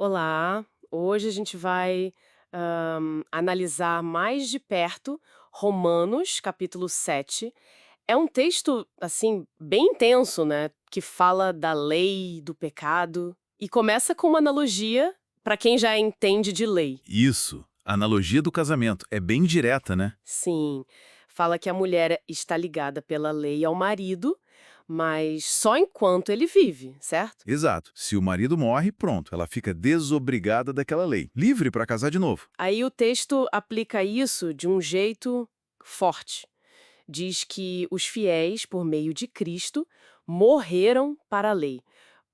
Olá, hoje a gente vai analisar mais de perto Romanos, capítulo 7. É um texto, assim, bem intenso, né? Que fala da lei, do pecado, e começa com uma analogia para quem já entende de lei. Isso, a analogia do casamento. É bem direta, né? Sim, fala que a mulher está ligada pela lei ao marido, mas só enquanto ele vive, certo? Exato. Se o marido morre, pronto, ela fica desobrigada daquela lei, livre para casar de novo. Aí o texto aplica isso de um jeito forte. Diz que os fiéis, por meio de Cristo, morreram para a lei.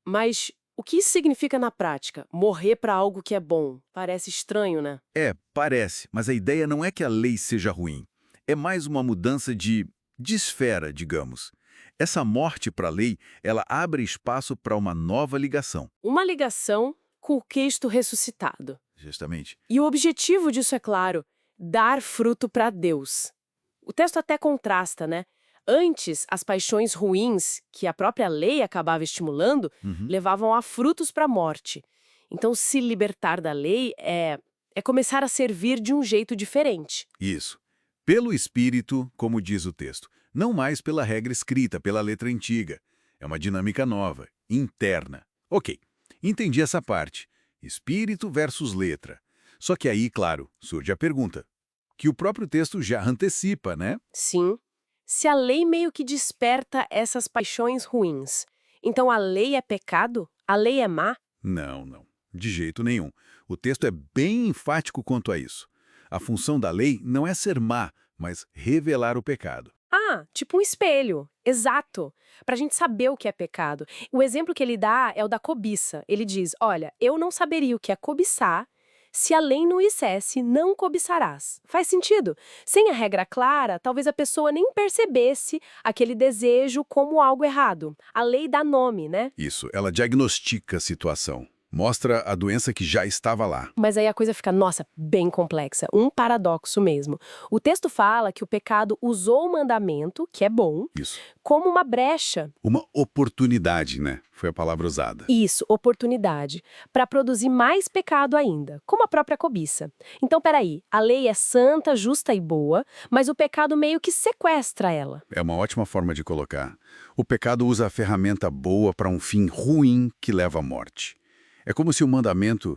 Mas o que isso significa na prática? Morrer para algo que é bom? Parece estranho, né? É, parece, mas a ideia não é que a lei seja ruim. É mais uma mudança de esfera, digamos. Essa morte para a lei, ela abre espaço para uma nova ligação. Uma ligação com o Cristo ressuscitado. Justamente. E o objetivo disso é claro, dar fruto para Deus. O texto até contrasta, né? Antes, as paixões ruins, que a própria lei acabava estimulando, Uhum. levavam a frutos para a morte. Então, se libertar da lei é começar a servir de um jeito diferente. Isso. Pelo Espírito, como diz o texto, não mais pela regra escrita, pela letra antiga. É uma dinâmica nova, interna. Ok, entendi essa parte. Espírito versus letra. Só que aí, claro, surge a pergunta, que o próprio texto já antecipa, né? Sim, se a lei meio que desperta essas paixões ruins, então a lei é pecado? A lei é má? Não, não, de jeito nenhum. O texto é bem enfático quanto a isso. A função da lei não é ser má, mas revelar o pecado. Ah, tipo um espelho. Exato. Para a gente saber o que é pecado. O exemplo que ele dá é o da cobiça. Ele diz: Olha, eu não saberia o que é cobiçar se a lei não dissesse não cobiçarás. Faz sentido? Sem a regra clara, talvez a pessoa nem percebesse aquele desejo como algo errado. A lei dá nome, né? Isso, ela diagnostica a situação, mostra a doença que já estava lá. Mas aí a coisa fica, nossa, bem complexa, um paradoxo mesmo. O texto fala que o pecado usou o mandamento, que é bom, Isso. como uma brecha. Uma oportunidade, né? Foi a palavra usada. Isso, oportunidade, para produzir mais pecado ainda, como a própria cobiça. Então, peraí, a lei é santa, justa e boa, mas o pecado meio que sequestra ela. É uma ótima forma de colocar. O pecado usa a ferramenta boa para um fim ruim que leva à morte. É como se o mandamento,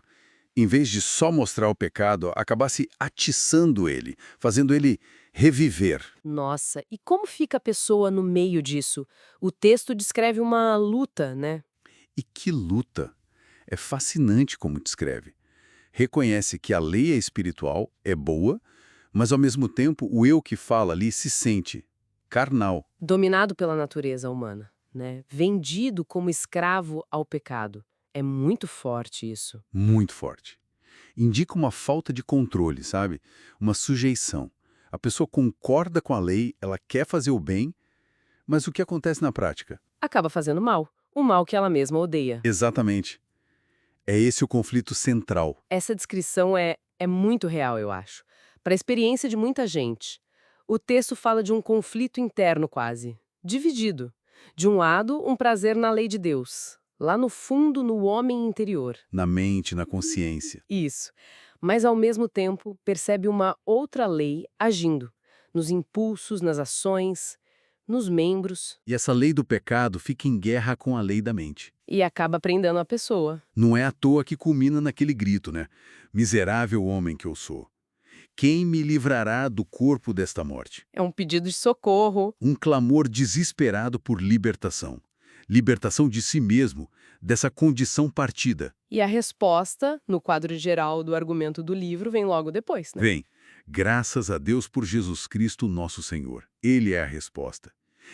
em vez de só mostrar o pecado, acabasse atiçando ele, fazendo ele reviver. Nossa, e como fica a pessoa no meio disso? O texto descreve uma luta, né? E que luta! É fascinante como descreve. Reconhece que a lei é espiritual, é boa, mas ao mesmo tempo o eu que fala ali se sente carnal. Dominado pela natureza humana, né? Vendido como escravo ao pecado. É muito forte isso. Muito forte. Indica uma falta de controle, sabe? Uma sujeição. A pessoa concorda com a lei, ela quer fazer o bem, mas o que acontece na prática? Acaba fazendo mal, o mal que ela mesma odeia. Exatamente. É esse o conflito central. Essa descrição é muito real, eu acho, para a experiência de muita gente. O texto fala de um conflito interno quase, dividido. De um lado, um prazer na lei de Deus, lá no fundo, no homem interior. Na mente, na consciência. Isso. Mas, ao mesmo tempo, percebe uma outra lei agindo, nos impulsos, nas ações, nos membros, E essa lei do pecado fica em guerra com a lei da mente. e acaba prendendo a pessoa. Não é à toa que culmina naquele grito, né? Miserável homem que eu sou. Quem me livrará do corpo desta morte? É um pedido de socorro. Um clamor desesperado por libertação. Libertação de si mesmo, dessa condição partida. E a resposta, no quadro geral do argumento do livro, vem logo depois, né? Vem, graças a Deus por Jesus Cristo, nosso Senhor. Ele é a resposta.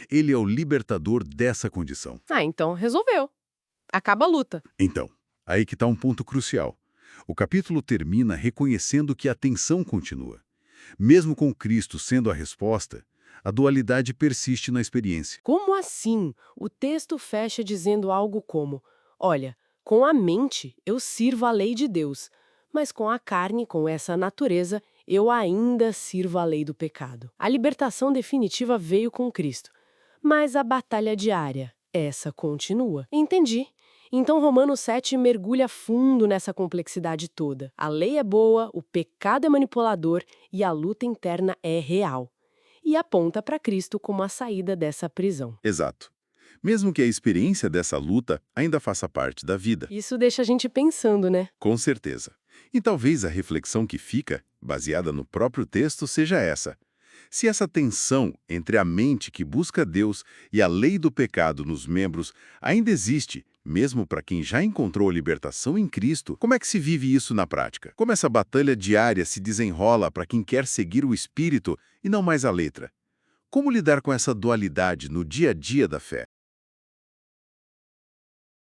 Ele é o libertador dessa condição. Ah, então resolveu. Acaba a luta. Então, aí que está um ponto crucial. O capítulo termina reconhecendo que a tensão continua. Mesmo com Cristo sendo a resposta, a dualidade persiste na experiência. Como assim? O texto fecha dizendo algo como: Olha, com a mente eu sirvo a lei de Deus, mas com a carne, com essa natureza, eu ainda sirvo a lei do pecado. A libertação definitiva veio com Cristo, mas a batalha diária, essa continua. Entendi. Então, Romanos 7 mergulha fundo nessa complexidade toda. A lei é boa, o pecado é manipulador e a luta interna é real. E aponta para Cristo como a saída dessa prisão. Exato. Mesmo que a experiência dessa luta ainda faça parte da vida. Isso deixa a gente pensando, né? Com certeza. E talvez a reflexão que fica, baseada no próprio texto, seja essa. Se essa tensão entre a mente que busca Deus e a lei do pecado nos membros ainda existe, mesmo para quem já encontrou a libertação em Cristo, como é que se vive isso na prática? Como essa batalha diária se desenrola para quem quer seguir o Espírito e não mais a letra? Como lidar com essa dualidade no dia a dia da fé?